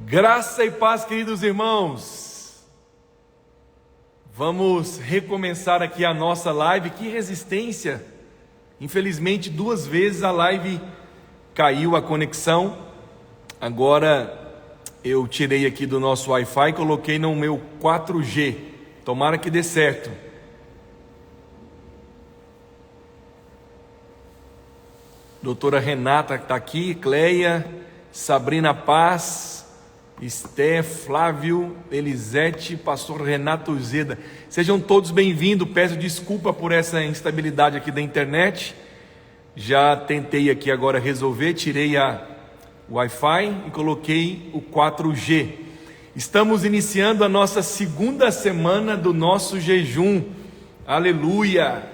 Graça e paz, queridos irmãos. Vamos recomeçar aqui a nossa live. Que resistência! Infelizmente, 2 vezes a live caiu a conexão. Agora eu tirei aqui do nosso Wi-Fi e coloquei no meu 4G. Tomara que dê certo. Doutora Renata está aqui, Cleia, Sabrina Paz, Esté, Flávio, Elisete, pastor Renato Zeda. Sejam todos bem-vindos. Peço desculpa por essa instabilidade aqui da internet. Já tentei aqui agora resolver, tirei a Wi-Fi e coloquei o 4G. Estamos iniciando a nossa segunda semana do nosso jejum. Aleluia!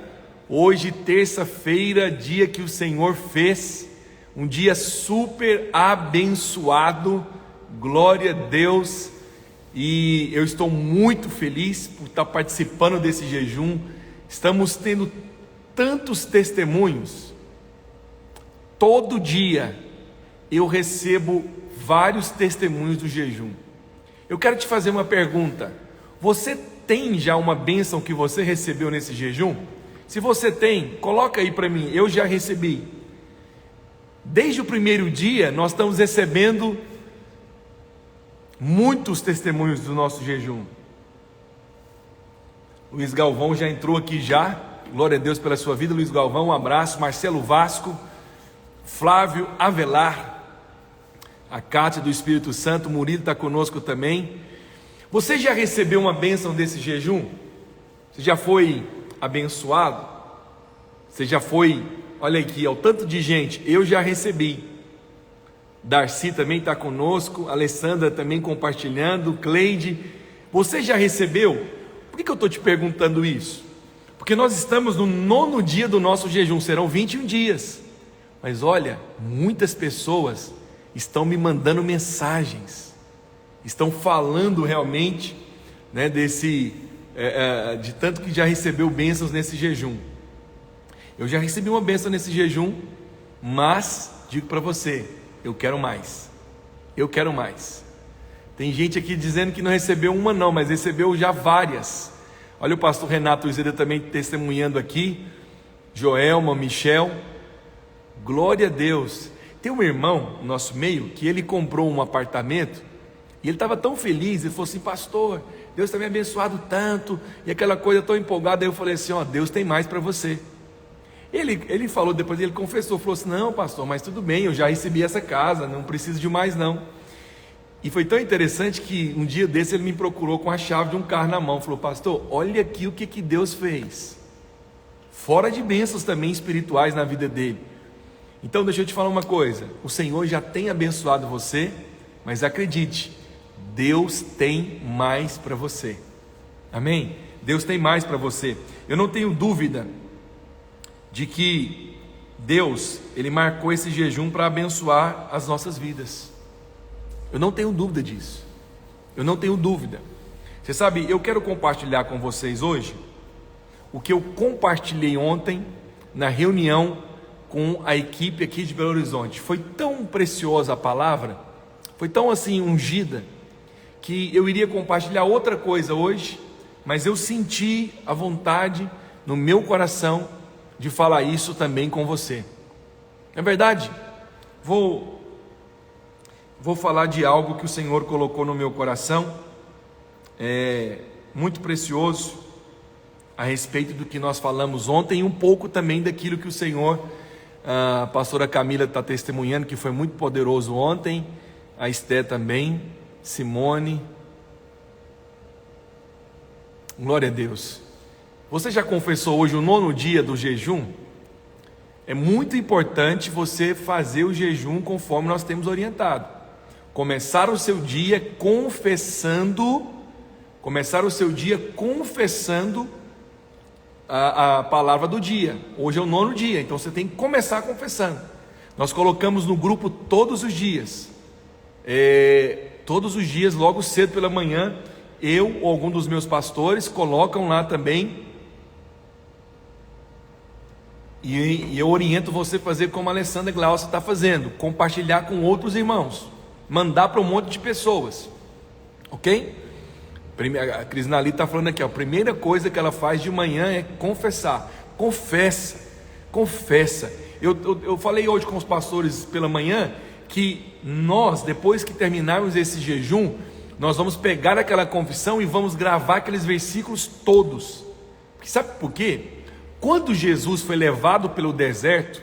Hoje, terça-feira, dia que o Senhor fez, um dia super abençoado, glória a Deus, e eu estou muito feliz por estar participando desse jejum. Estamos tendo tantos testemunhos. Todo dia eu recebo vários testemunhos do jejum. Eu quero te fazer uma pergunta: você tem já uma bênção que você recebeu nesse jejum? Se você tem, coloca aí para mim. Eu já recebi. Desde o primeiro dia nós estamos recebendo muitos testemunhos do nosso jejum. Luiz Galvão já entrou aqui já. Glória a Deus pela sua vida, Luiz Galvão, um abraço. Marcelo Vasco, Flávio Avelar, a Cátia do Espírito Santo, Murilo está conosco também. Você já recebeu uma bênção desse jejum? Você já foi abençoado? Você já foi? Olha aqui, o tanto de gente. Eu já recebi. Darcy também está conosco, Alessandra também compartilhando, Cleide. Você já recebeu? Por que eu estou te perguntando isso? Porque nós estamos no 9º dia do nosso jejum, serão 21 dias. Mas olha, muitas pessoas estão me mandando mensagens, estão falando realmente, né, de tanto que já recebeu bênçãos nesse jejum. Eu já recebi uma bênção nesse jejum, mas digo para você, eu quero mais. Eu quero mais. Tem gente aqui dizendo que não recebeu uma não, mas recebeu já várias. Olha o pastor Renato Zeda também testemunhando aqui, Joelma, Michel. Glória a Deus. Tem um irmão no nosso meio que ele comprou um apartamento e ele estava tão feliz. Ele falou assim: pastor, Deus está me abençoado tanto, e aquela coisa tão empolgada. Aí eu falei assim: ó, Deus tem mais para você. Ele falou, depois ele confessou, falou assim: não, pastor, mas tudo bem, eu já recebi essa casa, não preciso de mais não. E foi tão interessante que um dia desse ele me procurou com a chave de um carro na mão. Falou: pastor, olha aqui o que Deus fez, fora de bênçãos também espirituais na vida dele. Então deixa eu te falar uma coisa: o Senhor já tem abençoado você, mas acredite, Deus tem mais para você. Amém? Deus tem mais para você. Eu não tenho dúvida de que Deus, Ele marcou esse jejum para abençoar as nossas vidas. Eu não tenho dúvida disso. Eu não tenho dúvida. Você sabe, eu quero compartilhar com vocês hoje o que eu compartilhei ontem na reunião com a equipe aqui de Belo Horizonte. Foi tão preciosa a palavra, foi tão assim ungida, que eu iria compartilhar outra coisa hoje, mas eu senti a vontade no meu coração de falar isso também com você. Na verdade, vou falar de algo que o Senhor colocou no meu coração, muito precioso, a respeito do que nós falamos ontem, e um pouco também daquilo que o Senhor, a pastora Camila está testemunhando, que foi muito poderoso ontem, a Esté também, Simone. Glória a Deus. Você já confessou hoje o 9º dia do jejum? É muito importante você fazer o jejum conforme nós temos orientado. Começar o seu dia confessando a palavra do dia. Hoje é o 9º dia, então você tem que começar confessando. Nós colocamos no grupo todos os dias, logo cedo pela manhã, eu ou algum dos meus pastores colocam lá também. E eu oriento você a fazer como a Alessandra Glaucia está fazendo, compartilhar com outros irmãos. mandar para um monte de pessoas, ok? A Crisnali está falando aqui, a primeira coisa que ela faz de manhã é confessar. Confessa. Eu falei hoje com os pastores pela manhã que nós, depois que terminarmos esse jejum, nós vamos pegar aquela confissão e vamos gravar aqueles versículos todos. Porque sabe por quê? Quando Jesus foi levado pelo deserto,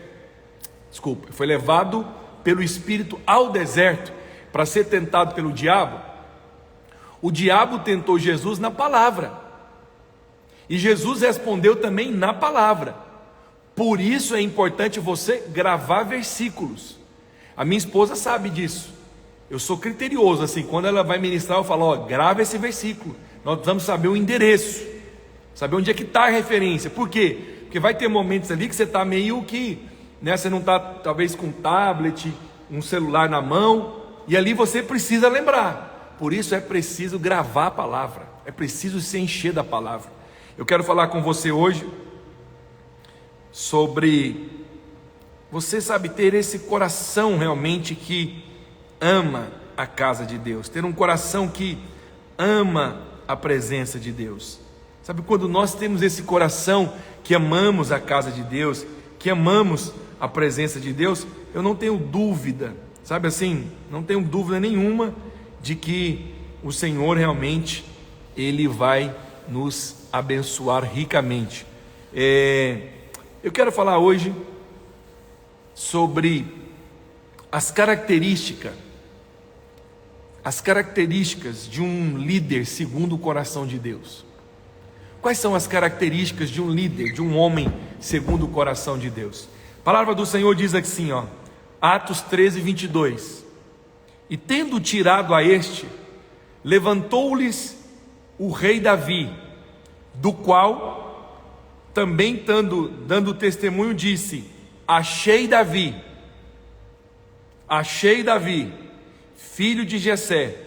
foi levado pelo Espírito ao deserto para ser tentado pelo diabo, o diabo tentou Jesus na palavra, e Jesus respondeu também na palavra. Por isso é importante você gravar versículos. A minha esposa sabe disso. Eu sou criterioso, assim, quando ela vai ministrar eu falo, grava esse versículo. Nós precisamos saber o endereço, saber onde é que está a referência. Por quê? Porque vai ter momentos ali que você está meio que, né, você não está talvez com um tablet, um celular na mão, e ali você precisa lembrar. Por isso é preciso gravar a palavra, é preciso se encher da palavra. Eu quero falar com você hoje sobre você, sabe, ter esse coração realmente que ama a casa de Deus, ter um coração que ama a presença de Deus. Sabe, quando nós temos esse coração que amamos a casa de Deus, que amamos a presença de Deus, eu não tenho dúvida, sabe assim, não tenho dúvida nenhuma de que o Senhor realmente, Ele vai nos abençoar ricamente. Eu quero falar hoje sobre as características de um líder segundo o coração de Deus. Quais são as características de um líder, de um homem segundo o coração de Deus? A palavra do Senhor diz assim, Atos 13, 22. E tendo tirado a este, levantou-lhes o rei Davi, do qual também dando testemunho disse: achei Davi, filho de Jessé,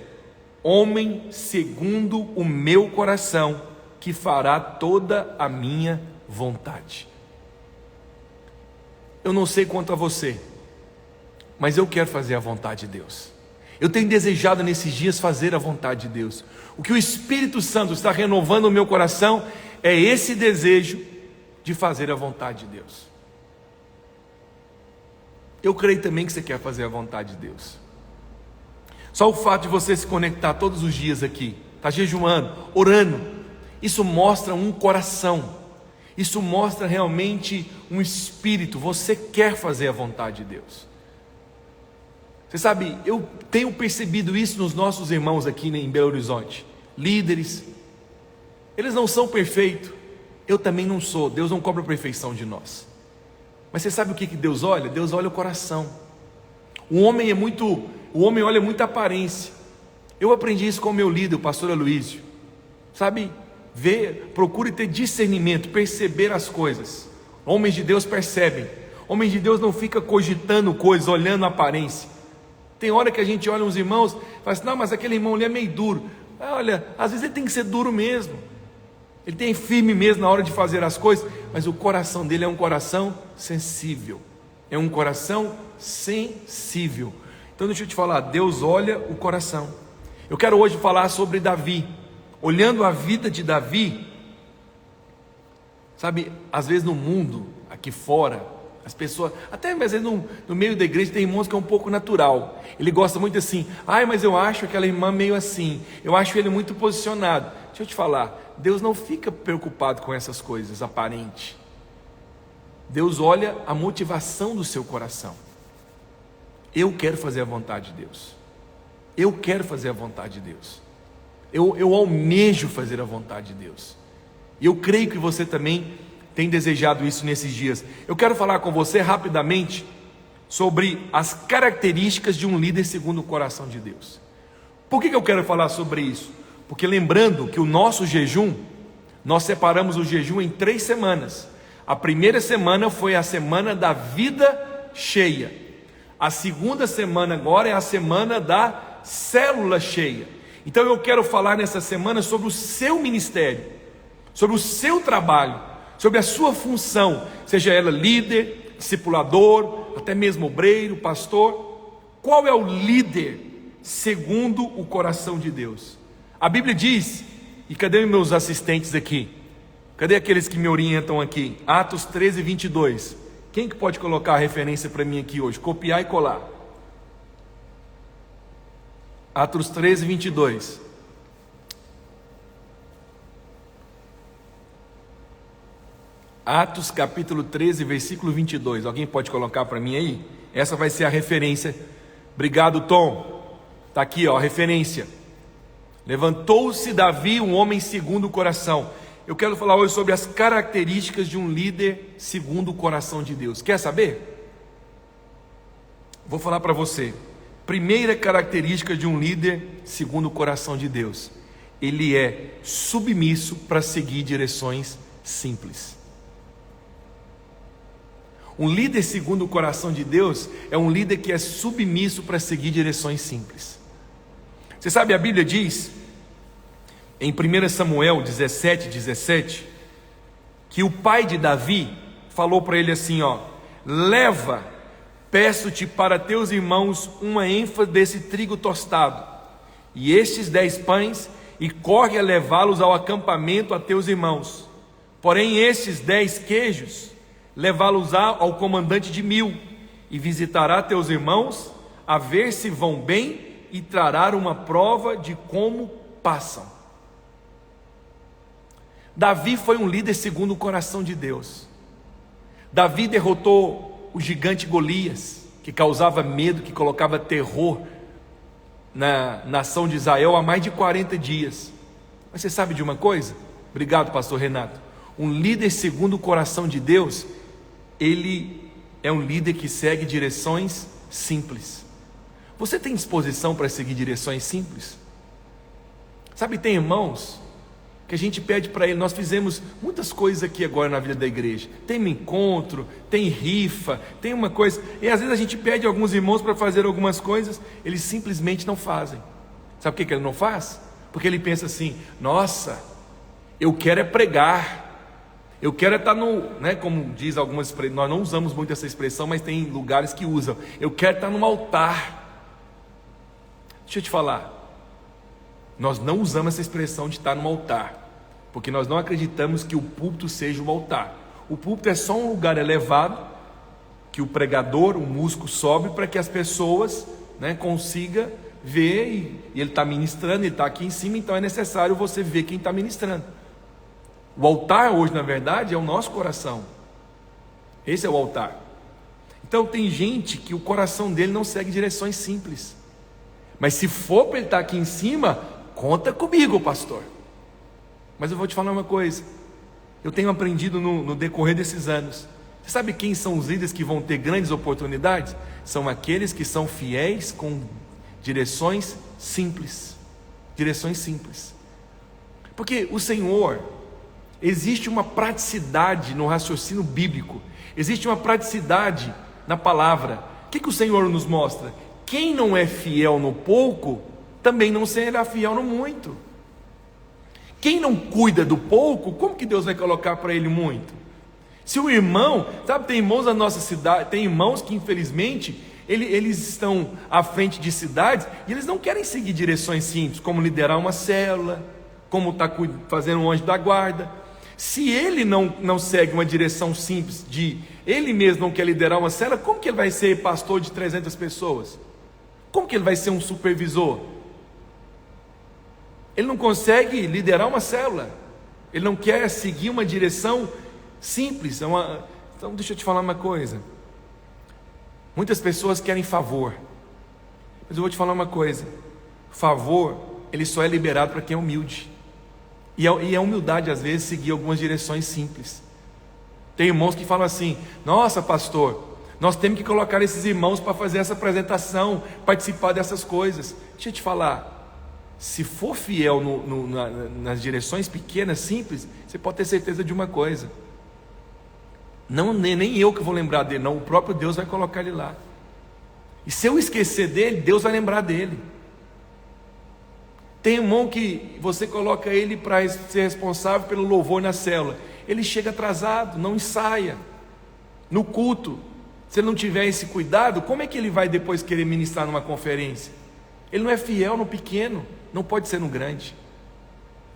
homem segundo o meu coração, que fará toda a minha vontade. Eu não sei quanto a você, mas eu quero fazer a vontade de Deus. Eu tenho desejado nesses dias fazer a vontade de Deus. O que o Espírito Santo está renovando no meu coração é esse desejo de fazer a vontade de Deus. Eu creio também que você quer fazer a vontade de Deus. Só o fato de você se conectar todos os dias aqui, está jejuando, orando, isso mostra um coração, isso mostra realmente um espírito. Você quer fazer a vontade de Deus. Você sabe, eu tenho percebido isso nos nossos irmãos aqui em Belo Horizonte, líderes. Eles não são perfeitos, eu também não sou. Deus não cobra a perfeição de nós. Mas você sabe o que Deus olha? Deus olha o coração. O homem olha muita aparência. Eu aprendi isso com o meu líder, o pastor Aloísio. Sabe, procure ter discernimento, perceber as coisas. Homens de Deus percebem. Homens de Deus não ficam cogitando coisas, olhando a aparência. Tem hora que a gente olha uns irmãos e fala assim, não, mas aquele irmão ali é meio duro. Olha, às vezes ele tem que ser duro mesmo. Ele tem firme mesmo na hora de fazer as coisas, mas o coração dele é um coração sensível. É um coração sensível. Então deixa eu te falar, Deus olha o coração. Eu quero hoje falar sobre Davi. Olhando a vida de Davi, sabe, às vezes no mundo, aqui fora, as pessoas, até às vezes no meio da igreja tem irmãos que é um pouco natural. Ele gosta muito assim, mas eu acho aquela irmã meio assim, eu acho ele muito posicionado. Deixa eu te falar, Deus não fica preocupado com essas coisas aparentes. Deus olha a motivação do seu coração. Eu quero fazer a vontade de Deus. Eu quero fazer a vontade de Deus. Eu almejo fazer a vontade de Deus. E eu creio que você também tem desejado isso nesses dias. Eu quero falar com você rapidamente sobre as características de um líder segundo o coração de Deus. Por que eu quero falar sobre isso? Porque lembrando que o nosso jejum, nós separamos o jejum em 3 semanas. A primeira semana foi a semana da vida cheia. A segunda semana agora é a semana da célula cheia. Então eu quero falar nessa semana sobre o seu ministério, sobre o seu trabalho, sobre a sua função, seja ela líder, discipulador, até mesmo obreiro, pastor. Qual é o líder segundo o coração de Deus. A Bíblia diz, e cadê meus assistentes aqui? Cadê aqueles que me orientam aqui? Atos 13, 22. Quem que pode colocar a referência para mim aqui hoje? Copiar e colar. Atos 13, 22. Atos capítulo 13, versículo 22. Alguém pode colocar para mim aí? Essa vai ser a referência. Obrigado, Tom. Está aqui, ó, a referência. Levantou-se Davi, um homem segundo o coração. Eu quero falar hoje sobre as características de um líder segundo o coração de Deus. Quer saber? Vou falar para você. Primeira característica de um líder segundo o coração de Deus: ele é submisso para seguir direções simples. Um líder segundo o coração de Deus é um líder que é submisso para seguir direções simples. Você sabe, a Bíblia diz em 1 Samuel 17, 17, que o pai de Davi falou para ele assim, ó: leva, peço-te para teus irmãos uma ênfase desse trigo tostado, e estes 10 pães, e corre a levá-los ao acampamento a teus irmãos. Porém estes 10 queijos, levá-los-á ao comandante de 1000, e visitará teus irmãos, a ver se vão bem, e trará uma prova de como passam. Davi foi um líder segundo o coração de Deus. Davi derrotou o gigante Golias, que causava medo, que colocava terror na nação de Israel há mais de 40 dias. Mas você sabe de uma coisa? Obrigado, pastor Renato. Um líder segundo o coração de Deus, ele é um líder que segue direções simples. Você tem disposição para seguir direções simples? Sabe, tem irmãos que a gente pede para ele. Nós fizemos muitas coisas aqui agora na vida da igreja. Tem um encontro, tem rifa, tem uma coisa. E às vezes a gente pede a alguns irmãos para fazer algumas coisas, eles simplesmente não fazem. Sabe por que ele não faz? Porque ele pensa assim: nossa, eu quero é pregar. Eu quero estar no, como diz algumas expressões, nós não usamos muito essa expressão, mas tem lugares que usam. Eu quero estar no altar. Deixa eu te falar. Nós não usamos essa expressão de estar no altar, porque nós não acreditamos que o púlpito seja um altar. O púlpito é só um lugar elevado, que o pregador, o músico sobe para que as pessoas consigam ver, e ele está ministrando, ele está aqui em cima, então é necessário você ver quem está ministrando. O altar hoje, na verdade, é o nosso coração. Esse é o altar. Então tem gente que o coração dele não segue direções simples. Mas se for para ele estar aqui em cima, conta comigo, pastor. Mas eu vou te falar uma coisa. Eu tenho aprendido no decorrer desses anos. Você sabe quem são os líderes que vão ter grandes oportunidades? São aqueles que são fiéis com direções simples. Direções simples. Porque o Senhor... existe uma praticidade no raciocínio bíblico, existe uma praticidade na palavra. O que o Senhor nos mostra? Quem não é fiel no pouco, também não será fiel no muito. Quem não cuida do pouco, como que Deus vai colocar para ele muito? Se o irmão, sabe, tem irmãos na nossa cidade, tem irmãos que infelizmente, eles estão à frente de cidades, e eles não querem seguir direções simples, como liderar uma célula, como estar fazendo um anjo da guarda. Se ele não segue uma direção simples, ele mesmo não quer liderar uma célula, como que ele vai ser pastor de 300 pessoas? Como que ele vai ser um supervisor? Ele não consegue liderar uma célula, ele não quer seguir uma direção simples. Então deixa eu te falar uma coisa. Muitas pessoas querem favor, mas eu vou te falar uma coisa: favor, ele só é liberado para quem é humilde. E é humildade, às vezes, seguir algumas direções simples. Tem irmãos que falam assim: nossa, pastor, nós temos que colocar esses irmãos para fazer essa apresentação, participar dessas coisas. Deixa eu te falar, se for fiel nas direções pequenas, simples, você pode ter certeza de uma coisa: não, nem eu que vou lembrar dele, não, o próprio Deus vai colocar ele lá. E se eu esquecer dele, Deus vai lembrar dele. Tem irmão que você coloca ele para ser responsável pelo louvor na célula, ele chega atrasado, não ensaia. No culto, se ele não tiver esse cuidado, como é que ele vai depois querer ministrar numa conferência? Ele não é fiel no pequeno, não pode ser no grande.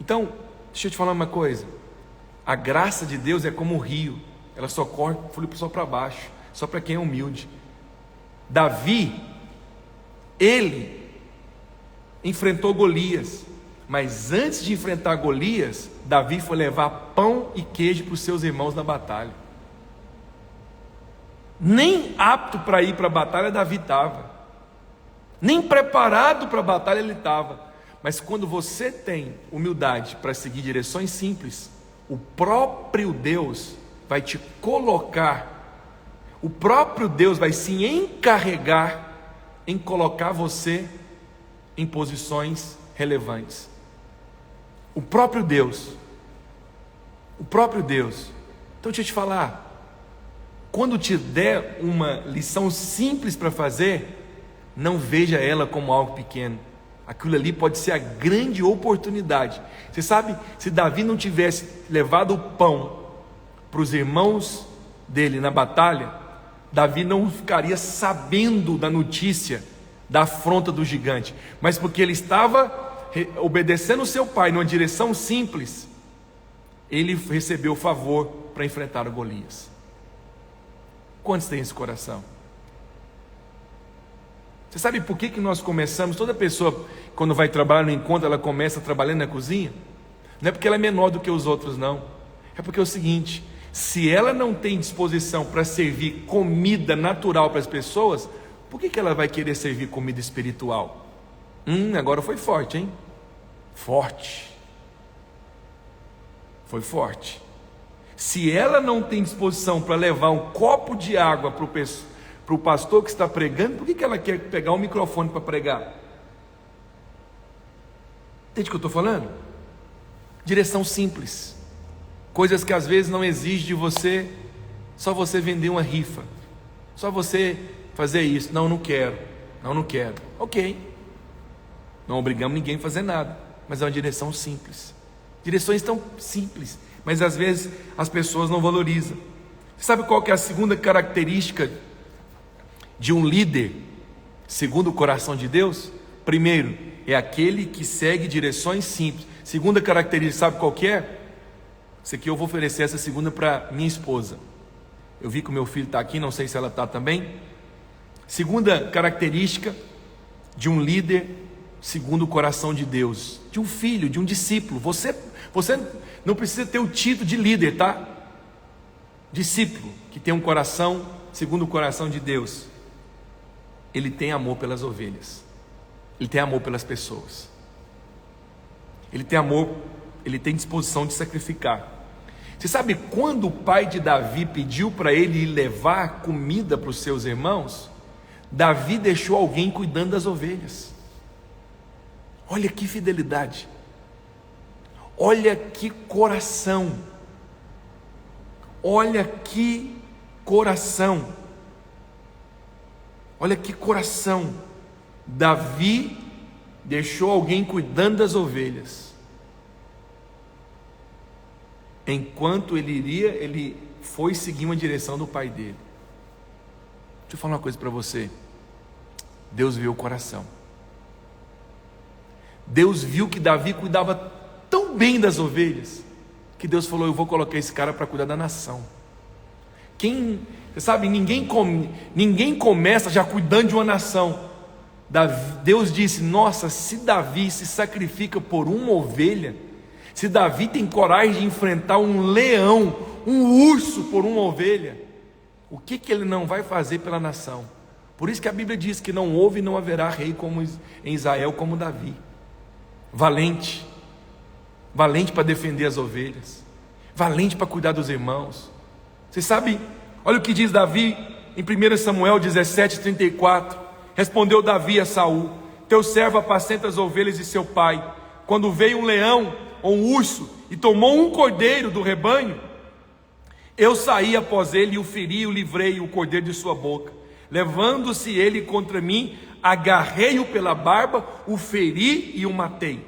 Então, deixa eu te falar uma coisa. A graça de Deus é como um rio, ela só corre só para baixo, só para quem é humilde. Davi, ele enfrentou Golias, mas antes de enfrentar Golias, Davi foi levar pão e queijo para os seus irmãos na batalha. Nem apto para ir para a batalha Davi estava, nem preparado para a batalha ele estava. Mas quando você tem humildade para seguir direções simples, o próprio Deus vai te colocar, o próprio Deus vai se encarregar em colocar você em posições relevantes. O próprio Deus. Então deixa eu te falar, quando te der uma lição simples para fazer, não veja ela como algo pequeno. Aquilo ali pode ser a grande oportunidade. Você sabe, se Davi não tivesse levado o pão para os irmãos dele na batalha, Davi não ficaria sabendo da notícia da afronta do gigante, mas porque ele estava obedecendo o seu pai numa direção simples, ele recebeu favor para enfrentar o Golias. Quantos têm esse coração? Você sabe por que nós começamos? Toda pessoa, quando vai trabalhar no encontro, ela começa trabalhando na cozinha. Não é porque ela é menor do que os outros, não. É porque é o seguinte: se ela não tem disposição para servir comida natural para as pessoas, por que ela vai querer servir comida espiritual? Agora foi forte, hein? Foi forte. Se ela não tem disposição para levar um copo de água para o pastor que está pregando, por que ela quer pegar um microfone para pregar? Entende o que eu estou falando? Direção simples. Coisas que às vezes não exigem de você, só você vender uma rifa, só você fazer isso. Não quero. Ok, não obrigamos ninguém a fazer nada, mas é uma direção simples. Direções tão simples, mas às vezes as pessoas não valorizam. Você sabe qual que é a segunda característica de um líder segundo o coração de Deus? Primeiro, é aquele que segue direções simples. Segunda característica, sabe qual que é? Isso aqui eu vou oferecer essa segunda para minha esposa. Eu vi que o meu filho está aqui, não sei se ela está também. Segunda característica de um líder segundo o coração de Deus, de um filho, de um discípulo. Você não precisa ter o título de líder, tá? Discípulo que tem um coração segundo o coração de Deus, ele tem amor pelas ovelhas, ele tem amor pelas pessoas, ele tem amor, ele tem disposição de sacrificar. Você sabe quando o pai de Davi pediu para ele levar comida para os seus irmãos? Davi deixou alguém cuidando das ovelhas. Olha que fidelidade, olha que coração, olha que coração, olha que coração. Davi deixou alguém cuidando das ovelhas. Enquanto ele foi seguir uma direção do pai dele. Deixa eu falar uma coisa para você. Deus viu o coração. Deus viu que Davi cuidava tão bem das ovelhas, que Deus falou: eu vou colocar esse cara para cuidar da nação. Você sabe, ninguém começa já cuidando de uma nação. Deus disse: nossa, se Davi se sacrifica por uma ovelha, se Davi tem coragem de enfrentar um leão, um urso por uma ovelha, o que ele não vai fazer pela nação? Por isso que a Bíblia diz que não houve e não haverá rei como em Israel como Davi. Valente para defender as ovelhas, valente para cuidar dos irmãos. Você sabe, olha o que diz Davi em 1 Samuel 17:34. Respondeu Davi a Saul: teu servo apacenta as ovelhas de seu pai. Quando veio um leão ou um urso e tomou um cordeiro do rebanho, eu saí após ele e o feri e o livrei o cordeiro de sua boca. Levando-se ele contra mim, agarrei-o pela barba, o feri e o matei.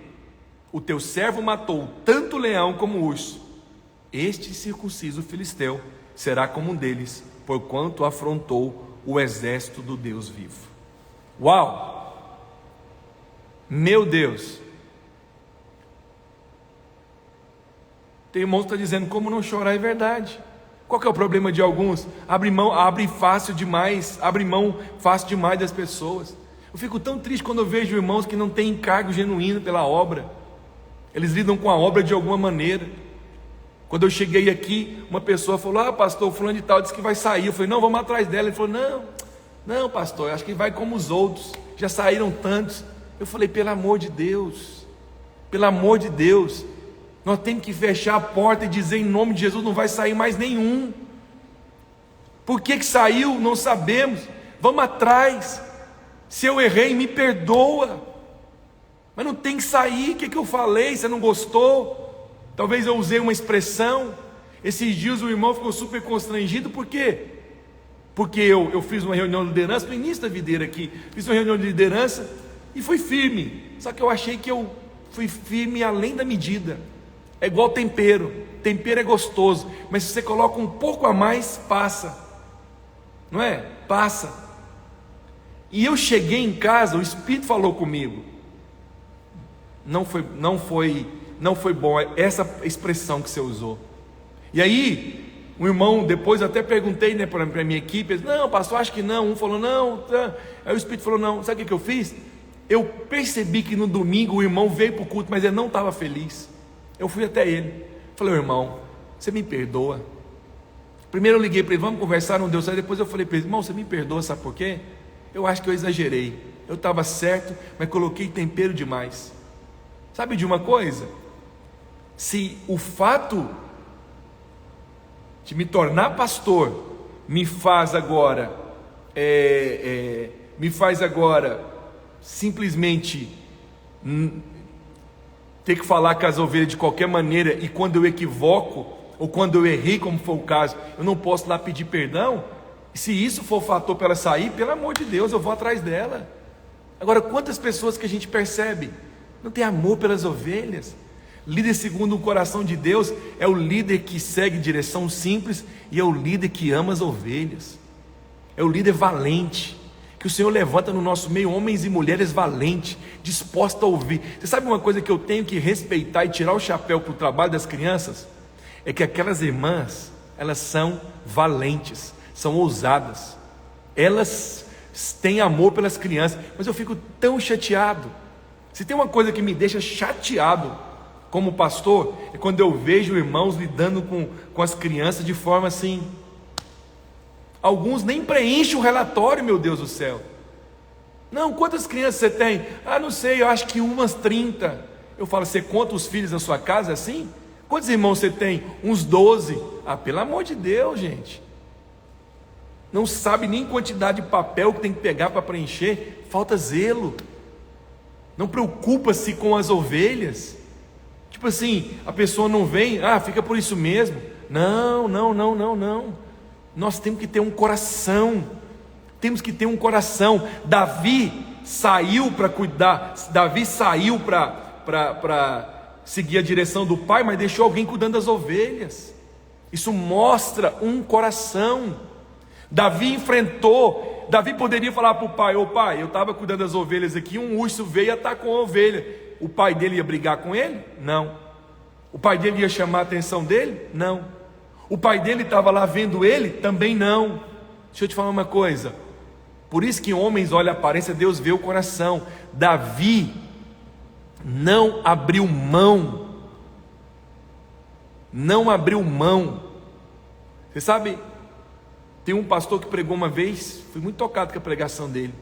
O teu servo matou tanto o leão como o urso. Este circunciso filisteu será como um deles, porquanto afrontou o exército do Deus vivo. Uau! Meu Deus. Tem irmãos que estão dizendo, como não chorar é verdade. Qual que é o problema de alguns? Abre mão fácil demais das pessoas. Eu fico tão triste quando eu vejo irmãos que não têm encargo genuíno pela obra. Eles lidam com a obra de alguma maneira. Quando eu cheguei aqui, uma pessoa falou, pastor, fulano de tal disse que vai sair. Eu falei, não, vamos atrás dela. Ele falou, não pastor, eu acho que vai como os outros, já saíram tantos. Eu falei, pelo amor de Deus, nós temos que fechar a porta e dizer em nome de Jesus, não vai sair mais nenhum. Por que saiu? Não sabemos. Vamos atrás. Se eu errei, me perdoa. Mas não tem que sair. O que eu falei? Você não gostou? Talvez eu usei uma expressão. Esses dias o irmão ficou super constrangido. Por quê? Porque eu fiz uma reunião de liderança, no início da videira aqui, fiz uma reunião de liderança e fui firme. Só que eu achei que eu fui firme além da medida. É igual tempero. Tempero é gostoso, mas se você coloca um pouco a mais, passa. Não é? Passa. E eu cheguei em casa, o Espírito falou comigo. Não foi bom essa expressão que você usou. E aí, o irmão, depois eu até perguntei, para a minha equipe, eles, não, pastor, acho que não. Um falou, não. Tá. Aí o Espírito falou, não. Sabe o que eu fiz? Eu percebi que no domingo o irmão veio para o culto, mas ele não estava feliz. Eu fui até ele. Falei, irmão, você me perdoa? Primeiro eu liguei para ele, vamos conversar, não deu certo. Depois eu falei para ele, irmão, você me perdoa, sabe por quê? Eu acho que eu exagerei. Eu estava certo, mas coloquei tempero demais. Sabe de uma coisa? Se o fato de me tornar pastor me faz agora simplesmente ter que falar com as ovelhas de qualquer maneira, e quando eu equivoco, ou quando eu errei, como foi o caso, eu não posso lá pedir perdão. Se isso for fator para ela sair, pelo amor de Deus, eu vou atrás dela. Agora, quantas pessoas que a gente percebe não tem amor pelas ovelhas? Líder segundo o coração de Deus é o líder que segue direção simples, e é o líder que ama as ovelhas, é o líder valente, que o Senhor levanta no nosso meio homens e mulheres valentes, dispostos a ouvir. Você sabe uma coisa que eu tenho que respeitar e tirar o chapéu para o trabalho das crianças? É que aquelas irmãs, elas são valentes, são ousadas, elas têm amor pelas crianças. Mas eu fico tão chateado. Se tem uma coisa que me deixa chateado como pastor, é quando eu vejo irmãos lidando com as crianças de forma assim. Alguns nem preenchem o relatório, meu Deus do céu. Não, quantas crianças você tem? Não sei, eu acho que umas 30. Eu falo, você conta os filhos da sua casa assim? Quantos irmãos você tem? Uns 12. Pelo amor de Deus, gente. Não sabe nem quantidade de papel que tem que pegar para preencher. Falta zelo. Não preocupa-se com as ovelhas. Tipo assim, a pessoa não vem, fica por isso mesmo. Não. Nós temos que ter um coração. Davi saiu para cuidar. Davi saiu para seguir a direção do pai, mas deixou alguém cuidando das ovelhas. Isso mostra um coração. Davi poderia falar para o pai, pai, eu estava cuidando das ovelhas aqui, um urso veio e atacou a ovelha. O pai dele ia brigar com ele? Não. O pai dele ia chamar a atenção dele? Não. O pai dele estava lá vendo ele? Também não. Deixa eu te falar uma coisa, por isso que homens olham a aparência, Deus vê o coração. Davi não abriu mão. Você sabe, tem um pastor que pregou uma vez, fui muito tocado com a pregação dele.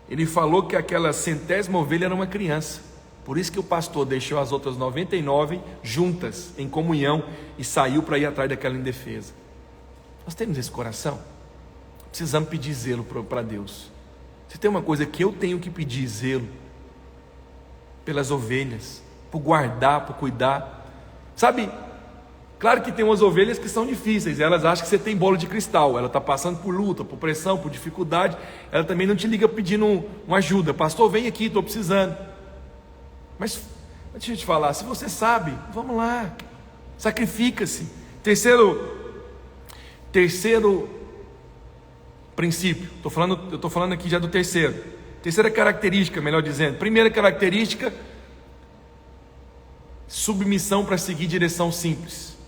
Ele falou que aquela 100ª ovelha era uma criança. Por isso que o pastor deixou as outras 99 juntas, em comunhão, e saiu para ir atrás daquela indefesa. Nós temos esse coração? Precisamos pedir zelo para Deus. Se tem uma coisa que eu tenho que pedir zelo, pelas ovelhas, por guardar, por cuidar. Sabe, claro que tem umas ovelhas que são difíceis, elas acham que você tem bola de cristal, ela está passando por luta, por pressão, por dificuldade, ela também não te liga pedindo uma ajuda, pastor, vem aqui, estou precisando. Mas deixa eu te falar, se você sabe, vamos lá, sacrifica-se. Terceiro princípio, eu estou falando aqui já do terceiro Terceira característica, melhor dizendo. Primeira característica, submissão para seguir direção simples.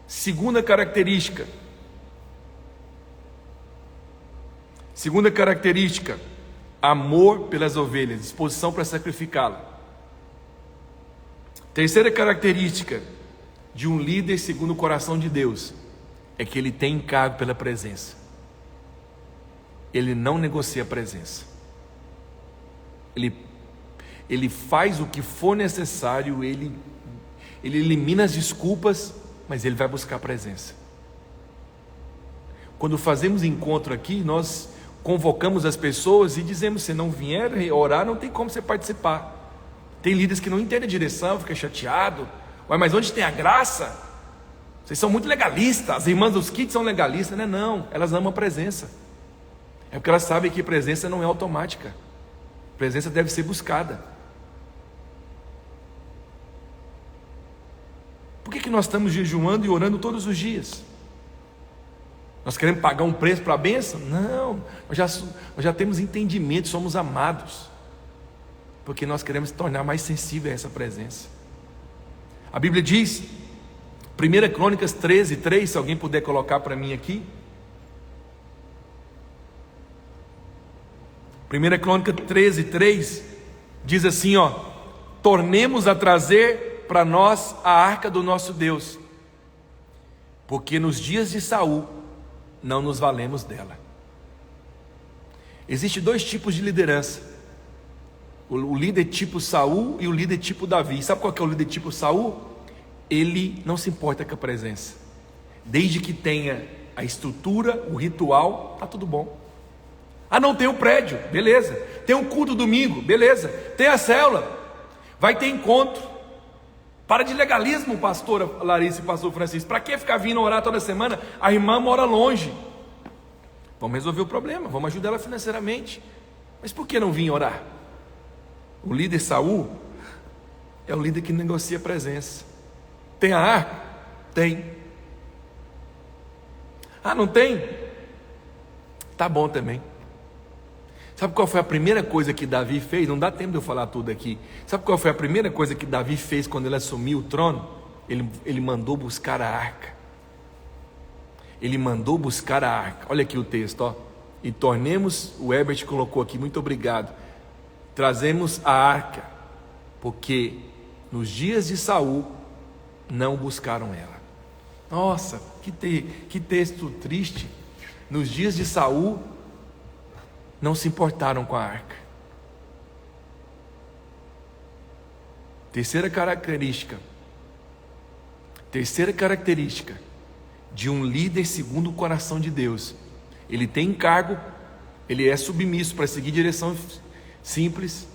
Segunda característica, amor pelas ovelhas, disposição para sacrificá-la. Terceira característica de um líder segundo o coração de Deus é que ele tem encargo pela presença. Ele não negocia a presença. Ele faz o que for necessário, ele elimina as desculpas, mas ele vai buscar a presença. Quando fazemos encontro aqui, nós convocamos as pessoas e dizemos: se não vier orar, não tem como você participar. Tem líderes que não entendem a direção, fica chateado. Ué, mas onde tem a graça? Vocês são muito legalistas. As irmãs dos kits são legalistas, né? Não, elas amam a presença. É porque elas sabem que presença não é automática. Presença deve ser buscada. Por que nós estamos jejuando e orando todos os dias? Nós queremos pagar um preço para a bênção? Não, nós já temos entendimento, somos amados, porque nós queremos se tornar mais sensível a essa presença. A Bíblia diz, 1 Crônicas 13:3, se alguém puder colocar para mim aqui. 1 Crônica 13:3 diz assim, tornemos a trazer para nós a arca do nosso Deus, porque nos dias de Saul não nos valemos dela. Existem dois tipos de liderança: o líder tipo Saul e o líder tipo Davi. Sabe qual que é o líder tipo Saul? Ele não se importa com a presença, desde que tenha a estrutura, o ritual, está tudo bom. Não tem o prédio, beleza. Tem um culto domingo, beleza. Tem a célula, vai ter encontro. Para de legalismo, pastora Larissa e pastor Francisco. Para que ficar vindo orar toda semana? A irmã mora longe. Vamos resolver o problema, vamos ajudar ela financeiramente. Mas por que não vir orar? O líder Saul é o líder que negocia a presença. Tem a arca? Tem. Não tem? Tá bom também. Sabe qual foi a primeira coisa que Davi fez? Não dá tempo de eu falar tudo aqui. Sabe qual foi a primeira coisa que Davi fez quando ele assumiu o trono? Ele mandou buscar a arca. Ele mandou buscar a arca. Olha aqui o texto, E tornemos, o Herbert colocou aqui, muito obrigado. Trazemos a arca, porque nos dias de Saul não buscaram ela. Nossa, que texto triste. Nos dias de Saul não se importaram com a arca. Terceira característica de um líder segundo o coração de Deus: ele tem encargo, ele é submisso para seguir direção simples,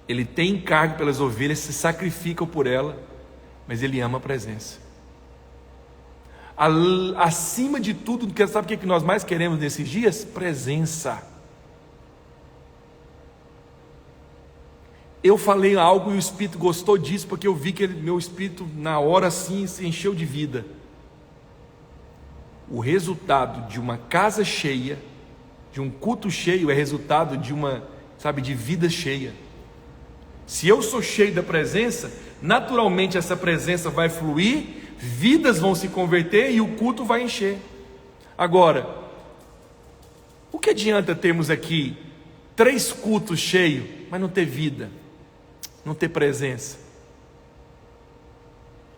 ele tem encargo pelas ovelhas, se sacrificam por ela, mas ele ama a presença. Acima de tudo, sabe o que nós mais queremos nesses dias? Presença. Eu falei algo e o Espírito gostou disso, porque eu vi que meu Espírito na hora assim se encheu de vida. O resultado de uma casa cheia, de um culto cheio, é resultado de de vida cheia. Se eu sou cheio da presença, naturalmente essa presença vai fluir, vidas vão se converter e o culto vai encher. Agora, o que adianta termos aqui 3 cultos cheios, mas não ter vida, não ter presença?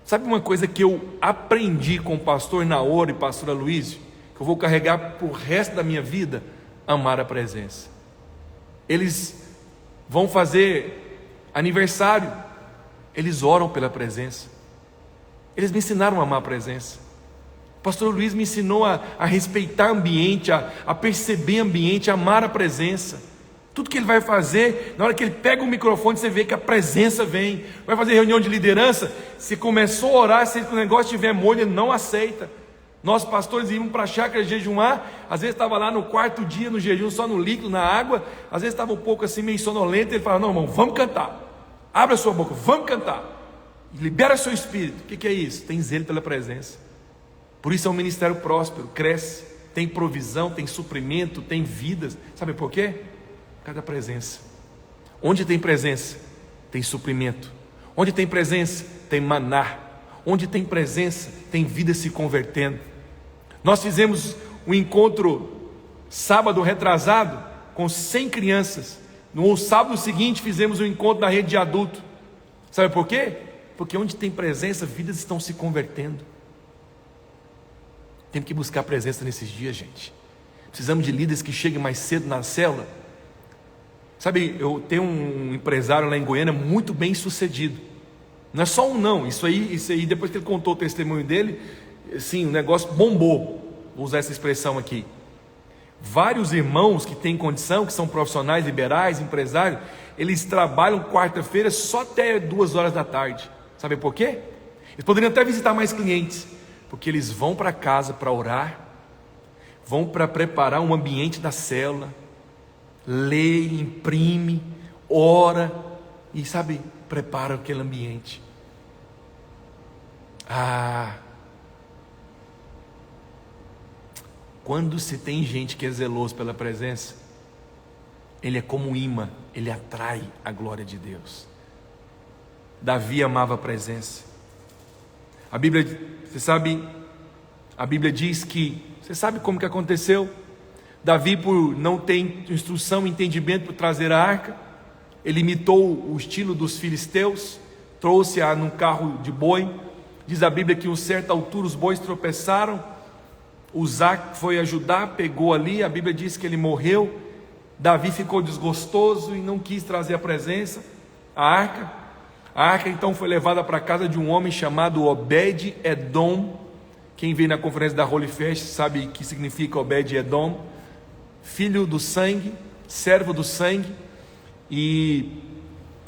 Sabe uma coisa que eu aprendi com o pastor Naoro e pastora Luísio, que eu vou carregar pro resto da minha vida? Amar a presença. Eles vão fazer aniversário, eles oram pela presença. Eles me ensinaram a amar a presença. O pastor Luiz me ensinou a respeitar o ambiente, a perceber o ambiente, a amar a presença. Tudo que ele vai fazer, na hora que ele pega o microfone, você vê que a presença vem. Vai fazer reunião de liderança, se começou a orar, se o negócio tiver molho, ele não aceita. Nós pastores íamos para a chácara jejuar, às vezes estava lá no 4º dia no jejum, só no líquido, na água, às vezes estava um pouco assim, meio sonolento, ele falava: não, irmão, vamos cantar, abra a sua boca, vamos cantar, libera seu espírito. O que é isso? Tem zelo pela presença. Por isso é um ministério próspero, cresce, tem provisão, tem suprimento, tem vidas. Sabe por quê? Cada presença. Onde tem presença, tem suprimento. Onde tem presença, tem maná. Onde tem presença, tem vida se convertendo. Nós fizemos um encontro sábado retrasado com 100 crianças. No sábado seguinte fizemos um encontro na rede de adulto. Sabe por quê? Porque onde tem presença, vidas estão se convertendo. Temos que buscar presença nesses dias, gente. Precisamos de líderes que cheguem mais cedo na célula. Sabe, eu tenho um empresário lá em Goiânia muito bem sucedido. Não é só um não, isso aí depois que ele contou o testemunho dele, assim, o negócio bombou. Vou usar essa expressão aqui. Vários irmãos que têm condição, que são profissionais liberais, empresários, eles trabalham quarta-feira só até 2 horas da tarde. Sabe por quê? Eles poderiam até visitar mais clientes, porque eles vão para casa para orar, vão para preparar um ambiente da célula, lê, imprime, ora e, sabe, prepara aquele ambiente. Quando se tem gente que é zeloso pela presença, ele é como um imã, ele atrai a glória de Deus. Davi amava a presença. A Bíblia, você sabe, a Bíblia diz que, você sabe como que aconteceu? Davi, por não ter instrução e entendimento para trazer a arca, ele imitou o estilo dos filisteus, trouxe-a num carro de boi. Diz a Bíblia que a certa altura os bois tropeçaram, Uzá foi ajudar, pegou ali, a Bíblia diz que ele morreu. Davi ficou desgostoso e não quis trazer a presença, a arca. A arca então foi levada para a casa de um homem chamado Obed-Edom. Quem veio na conferência da Holy Fest sabe o que significa Obed-Edom, filho do sangue, servo do sangue. E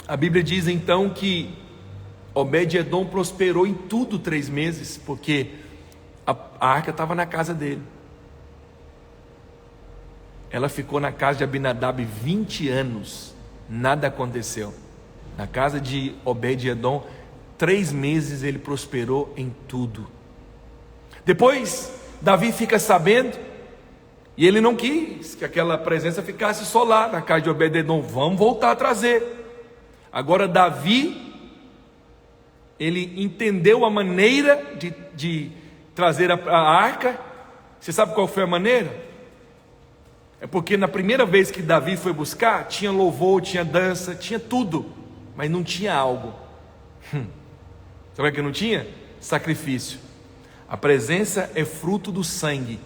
a Bíblia diz então que Obed-Edom prosperou em tudo 3 meses, porque a arca estava na casa dele. Ela ficou na casa de Abinadab 20 anos, nada aconteceu. Na casa de Obed-Edom, 3 meses ele prosperou em tudo. Depois, Davi fica sabendo, e ele não quis que aquela presença ficasse só lá na casa de Obed-Edom. Vamos voltar a trazer. Agora Davi, ele entendeu a maneira de trazer a arca. Você sabe qual foi a maneira? É porque na primeira vez que Davi foi buscar, tinha louvor, tinha dança, tinha tudo, mas não tinha algo. Sabe o que não tinha? Sacrifício. A presença é fruto do sangue.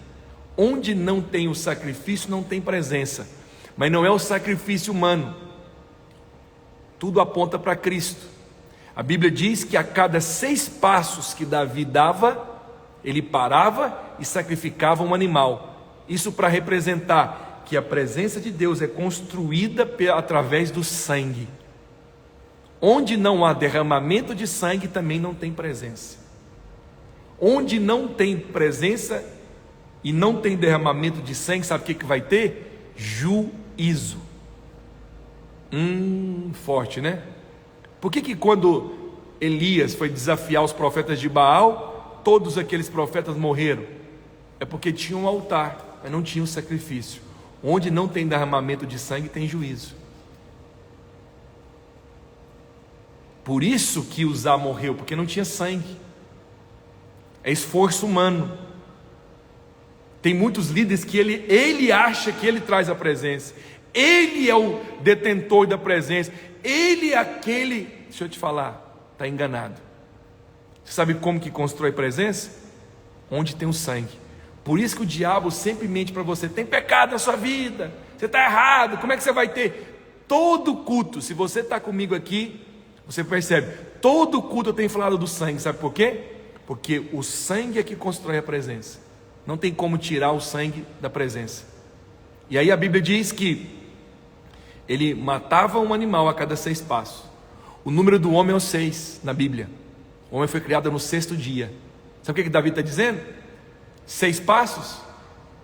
Onde não tem o sacrifício, não tem presença. Mas não é o sacrifício humano. Tudo aponta para Cristo. A Bíblia diz que a cada 6 passos que Davi dava, ele parava e sacrificava um animal. Isso para representar que a presença de Deus é construída através do sangue. Onde não há derramamento de sangue, também não tem presença. Onde não tem presença e não tem derramamento de sangue, sabe o que vai ter? Juízo. Forte, né? Por que quando Elias foi desafiar os profetas de Baal, todos aqueles profetas morreram? É porque tinha um altar, mas não tinha um sacrifício. Onde não tem derramamento de sangue, tem juízo. Por isso que Uzá morreu, porque não tinha sangue. É esforço humano. Tem muitos líderes que ele acha que ele traz a presença. Ele é o detentor da presença. Ele é aquele... Deixa eu te falar, está enganado. Você sabe como que constrói presença? Onde tem o sangue. Por isso que o diabo sempre mente para você: tem pecado na sua vida, você está errado, como é que você vai ter? Todo culto, se você está comigo aqui, você percebe, todo culto eu tenho falado do sangue. Sabe por quê? Porque o sangue é que constrói a presença. Não tem como tirar o sangue da presença. E aí a Bíblia diz que ele matava um animal a cada 6 passos. O número do homem é o 6 na Bíblia. O homem foi criado no 6º dia. Sabe o que Davi está dizendo? 6 passos.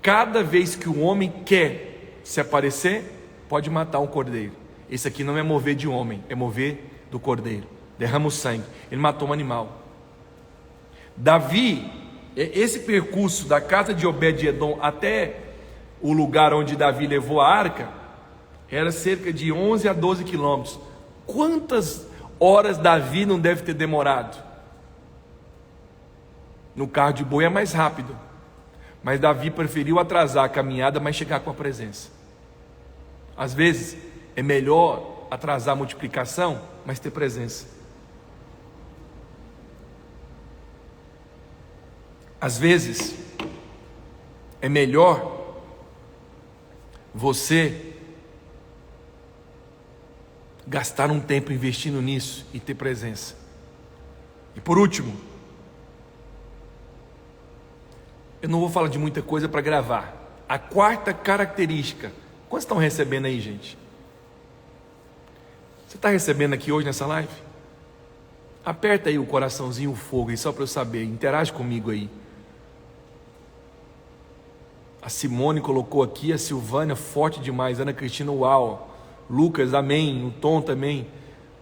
Cada vez que o homem quer se aparecer, pode matar um cordeiro. Esse aqui não é mover de homem, é mover do cordeiro. Derrama o sangue. Ele matou um animal. Davi, esse percurso da casa de Obed-Edom até o lugar onde Davi levou a arca, Era cerca de 11 a 12 quilômetros. Quantas horas Davi não deve ter demorado? No carro de boi é mais rápido, mas Davi preferiu atrasar a caminhada, mas chegar com a presença. Às vezes é melhor atrasar a multiplicação, mas ter presença. Às vezes é melhor você gastar um tempo investindo nisso e ter presença. E por último, eu não vou falar de muita coisa para gravar. A quarta característica. Quantos estão recebendo aí, gente? Você está recebendo aqui hoje nessa live? Aperta aí o coraçãozinho, o fogo aí, só para eu saber. Interage comigo aí. A Simone colocou aqui, a Silvânia, forte demais. Ana Cristina, uau. Lucas, amém. O Tom também.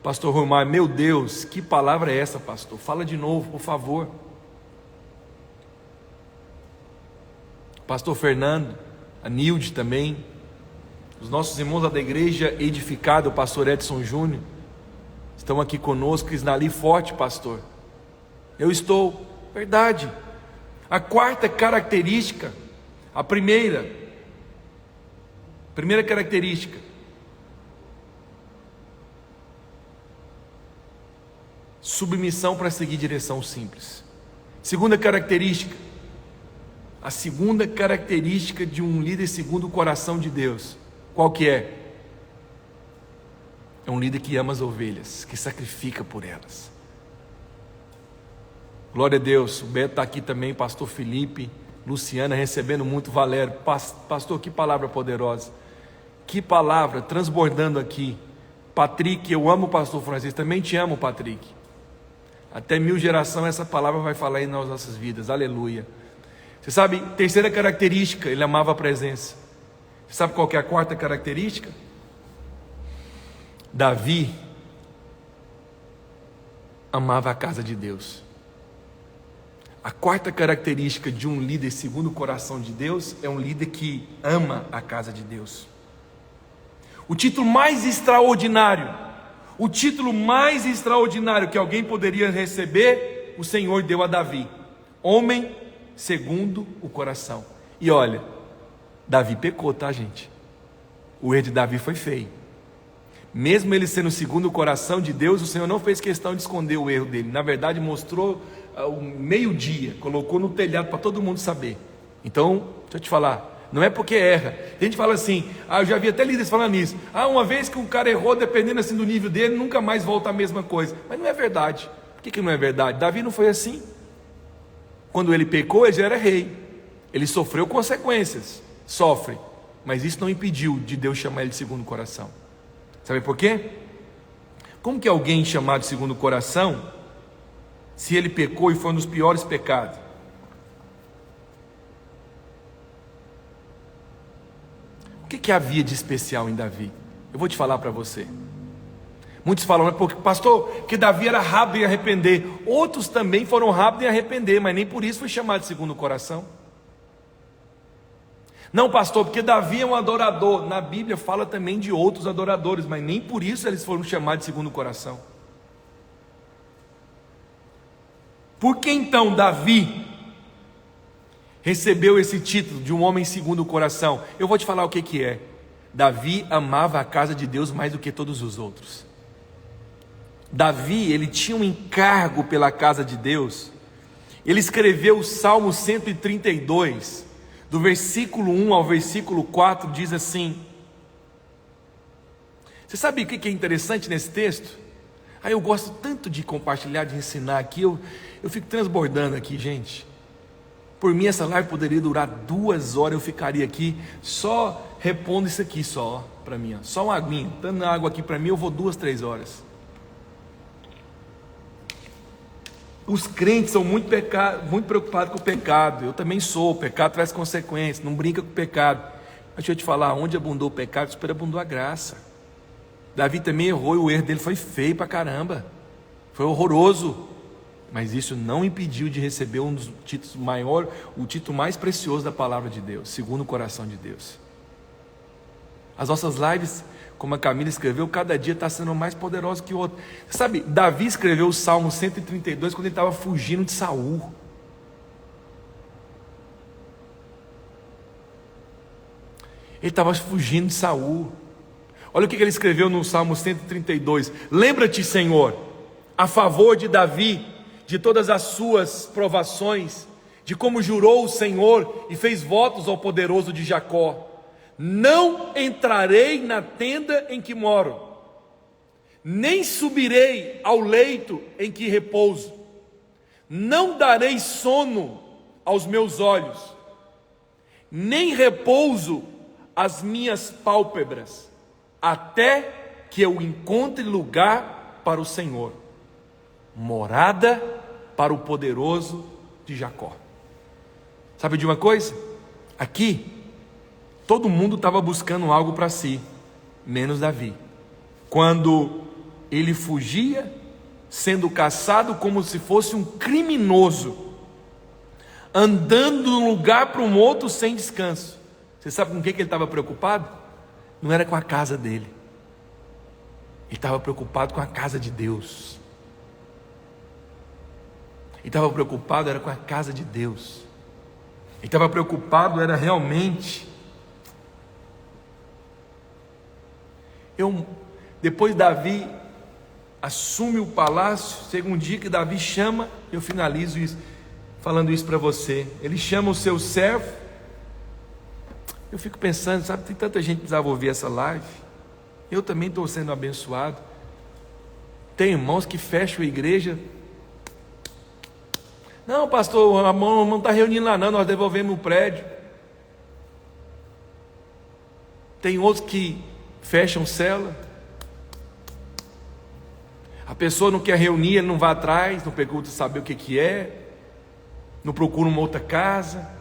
Pastor Romar, meu Deus, que palavra é essa, pastor? Fala de novo, por favor. Pastor Fernando, a Nilde também, os nossos irmãos da igreja edificada, o pastor Edson Júnior, estão aqui conosco. Isnali, forte, pastor. Eu estou, verdade. A quarta característica, a primeira característica, submissão para seguir direção simples. Segunda característica, a segunda característica de um líder segundo o coração de Deus, qual que é? É um líder que ama as ovelhas, que sacrifica por elas. Glória a Deus. O Beto está aqui também, pastor Felipe, Luciana recebendo muito, Valério. Pastor, que palavra poderosa, que palavra transbordando aqui. Patrick, eu amo o pastor Francisco, também te amo, Patrick. Até 1000 gerações essa palavra vai falar aí nas nossas vidas, aleluia. Você sabe, terceira característica, ele amava a presença. Você sabe qual que é a quarta característica? Davi amava a casa de Deus. A quarta característica de um líder segundo o coração de Deus é um líder que ama a casa de Deus. O título mais extraordinário que alguém poderia receber, o Senhor deu a Davi: homem segundo o coração. E olha, Davi pecou, tá, gente? O erro de Davi foi feio. Mesmo ele sendo segundo o coração de Deus, o Senhor não fez questão de esconder o erro dele. Na verdade, mostrou ao meio-dia, colocou no telhado para todo mundo saber. Então, deixa eu te falar, não é porque erra. Tem gente que fala assim, eu já vi até líderes falando nisso. Uma vez que um cara errou, dependendo assim do nível dele, nunca mais volta a mesma coisa. Mas não é verdade. Por que não é verdade? Davi não foi assim. Quando ele pecou, ele já era rei. Ele sofreu consequências. Sofre. Mas isso não impediu de Deus chamar ele de segundo o coração. Sabe por quê? Como que alguém chamado de segundo o coração, se ele pecou e foi um dos piores pecados? O que havia de especial em Davi? Eu vou te falar para você. Muitos falam, porque pastor, que Davi era rápido em arrepender. Outros também foram rápidos em arrepender, mas nem por isso foi chamado de segundo o coração. Não, pastor, porque Davi é um adorador. Na Bíblia fala também de outros adoradores, mas nem por isso eles foram chamados de segundo o coração. Por que então Davi recebeu esse título de um homem segundo o coração? Eu vou te falar o que é. Davi amava a casa de Deus mais do que todos os outros. Davi, ele tinha um encargo pela casa de Deus. Ele escreveu o Salmo 132, do versículo 1 ao versículo 4, diz assim. Você sabe o que é interessante nesse texto? Eu gosto tanto de compartilhar, de ensinar aqui, eu fico transbordando aqui, gente. Por mim essa live poderia durar 2 horas, eu ficaria aqui só repondo isso aqui só, para mim, só uma aguinha, dando água aqui para mim, eu vou 2, 3 horas. Os crentes são muito preocupados com o pecado. Eu também sou. O pecado traz consequências. Não brinca com o pecado. Mas deixa eu te falar, onde abundou o pecado, superabundou a graça. Davi também errou e o erro dele foi feio pra caramba. Foi horroroso. Mas isso não impediu de receber um dos títulos maiores, o título mais precioso da palavra de Deus, segundo o coração de Deus. As nossas lives como a Camila escreveu, cada dia está sendo mais poderoso que o outro. Sabe, Davi escreveu o Salmo 132 quando ele estava fugindo de Saul. Ele estava fugindo de Saul. Olha o que ele escreveu no Salmo 132. Lembra-te, Senhor, a favor de Davi, de todas as suas provações, de como jurou o Senhor e fez votos ao poderoso de Jacó. Não entrarei na tenda em que moro, nem subirei ao leito em que repouso. Não darei sono aos meus olhos, nem repouso às minhas pálpebras, até que eu encontre lugar para o Senhor, morada para o poderoso de Jacó. Sabe de uma coisa? Aqui, todo mundo estava buscando algo para si, menos Davi. Quando ele fugia, sendo caçado como se fosse um criminoso, andando de um lugar para um outro sem descanso. Você sabe com o que ele estava preocupado? Não era com a casa dele. Ele estava preocupado com a casa de Deus. Ele estava preocupado era com a casa de Deus. Ele estava preocupado era realmente. Depois Davi assume o palácio. Chega um dia que Davi chama, eu finalizo isso, falando isso para você. Ele chama o seu servo. Eu fico pensando, sabe, tem tanta gente que precisava ouvir essa live. Eu também estou sendo abençoado. Tem irmãos que fecham a igreja. Não, pastor, a mão não está reunindo lá não, nós devolvemos o prédio. Tem outros que fecham cela. A pessoa não quer reunir, ele não vai atrás, não pergunta saber o que é, não procura uma outra casa.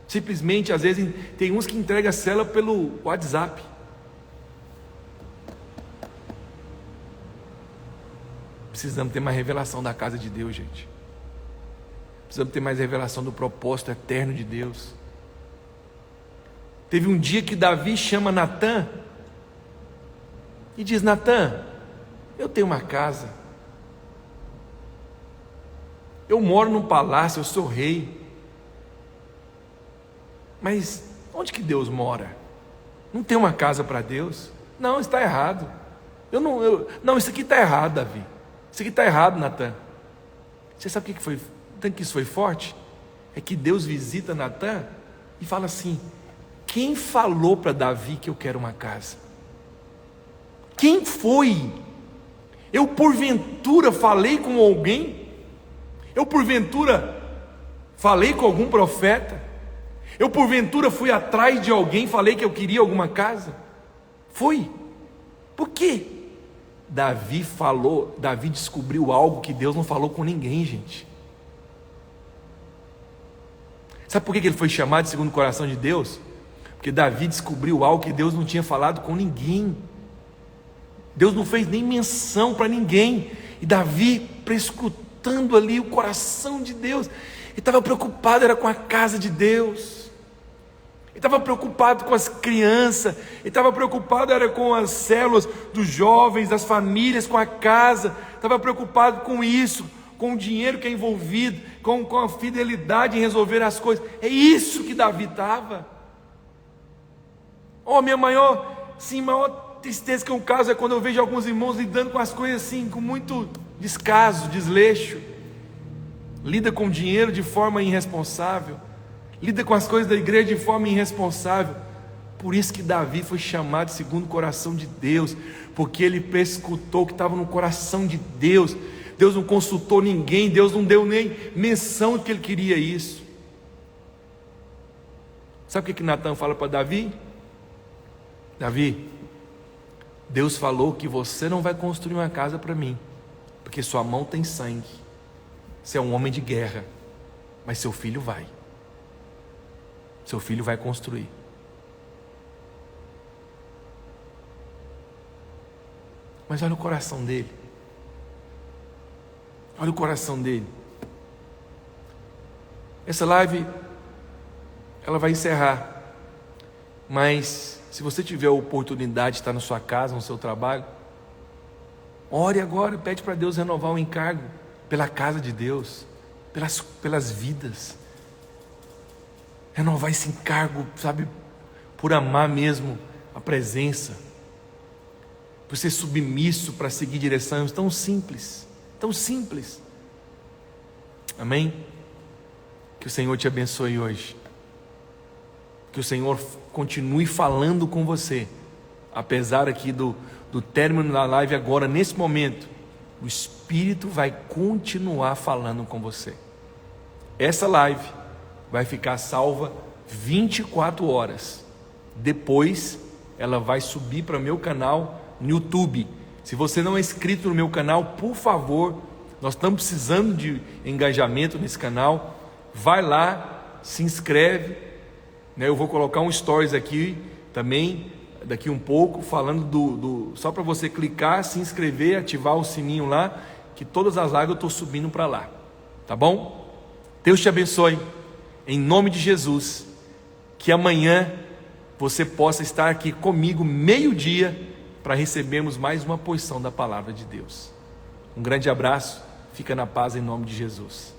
Simplesmente, às vezes, tem uns que entregam a cela pelo WhatsApp. Precisamos ter mais revelação da casa de Deus, gente. Precisamos ter mais revelação do propósito eterno de Deus. Teve um dia que Davi chama Natã e diz: Natã, eu tenho uma casa, eu moro num palácio, eu sou rei, mas onde que Deus mora? Não tem uma casa para Deus? Não, está errado. Não, isso aqui está errado, Davi. Isso aqui está errado, Natã. Você sabe o que foi? Tanto que isso foi forte? É que Deus visita Natã e fala assim: quem falou para Davi que eu quero uma casa? Quem foi? Eu porventura falei com alguém? Eu porventura falei com algum profeta? Eu porventura fui atrás de alguém, falei que eu queria alguma casa? Foi. Por quê? Davi descobriu algo que Deus não falou com ninguém, gente. Sabe por que ele foi chamado de segundo o coração de Deus? Porque Davi descobriu algo que Deus não tinha falado com ninguém. Deus não fez nem menção para ninguém. E Davi, prescrutando ali o coração de Deus, ele estava preocupado era com a casa de Deus. Ele estava preocupado com as crianças, ele estava preocupado era com as células dos jovens, das famílias, com a casa, estava preocupado com isso, com o dinheiro que é envolvido, com a fidelidade em resolver as coisas. É isso que Davi estava. Minha maior tristeza que é um caso é quando eu vejo alguns irmãos lidando com as coisas assim, com muito descaso, desleixo, lida com dinheiro de forma irresponsável, lida com as coisas da igreja de forma irresponsável. Por isso que Davi foi chamado segundo o coração de Deus, porque ele prescrutou o que estava no coração de Deus. Deus não consultou ninguém, Deus não deu nem menção de que ele queria isso. Sabe o que Natã fala para Davi? Davi, Deus falou que você não vai construir uma casa para mim, porque sua mão tem sangue, você é um homem de guerra, mas seu filho vai. Seu filho vai construir. Mas olha o coração dele. Olha o coração dele. Essa live, ela vai encerrar. Mas Se você tiver a oportunidade de estar na sua casa, no seu trabalho, ore agora, pede para Deus renovar o encargo pela casa de Deus, pelas vidas. Renovar esse encargo, sabe, por amar mesmo a presença, por ser submisso para seguir direções tão simples, tão simples. Amém? Que o Senhor te abençoe hoje. Que o Senhor continue falando com você, apesar aqui do término da live agora, nesse momento, o Espírito vai continuar falando com você. Essa live vai ficar salva 24 horas. Depois, ela vai subir para o meu canal no YouTube. Se você não é inscrito no meu canal, por favor, nós estamos precisando de engajamento nesse canal. Vai lá, se inscreve, né? Eu vou colocar um stories aqui também, daqui um pouco, falando só para você clicar, se inscrever, ativar o sininho lá, que todas as lives eu estou subindo para lá, tá bom? Deus te abençoe, em nome de Jesus. Que amanhã você possa estar aqui comigo, meio-dia, para recebermos mais uma porção da palavra de Deus. Um grande abraço, fica na paz em nome de Jesus.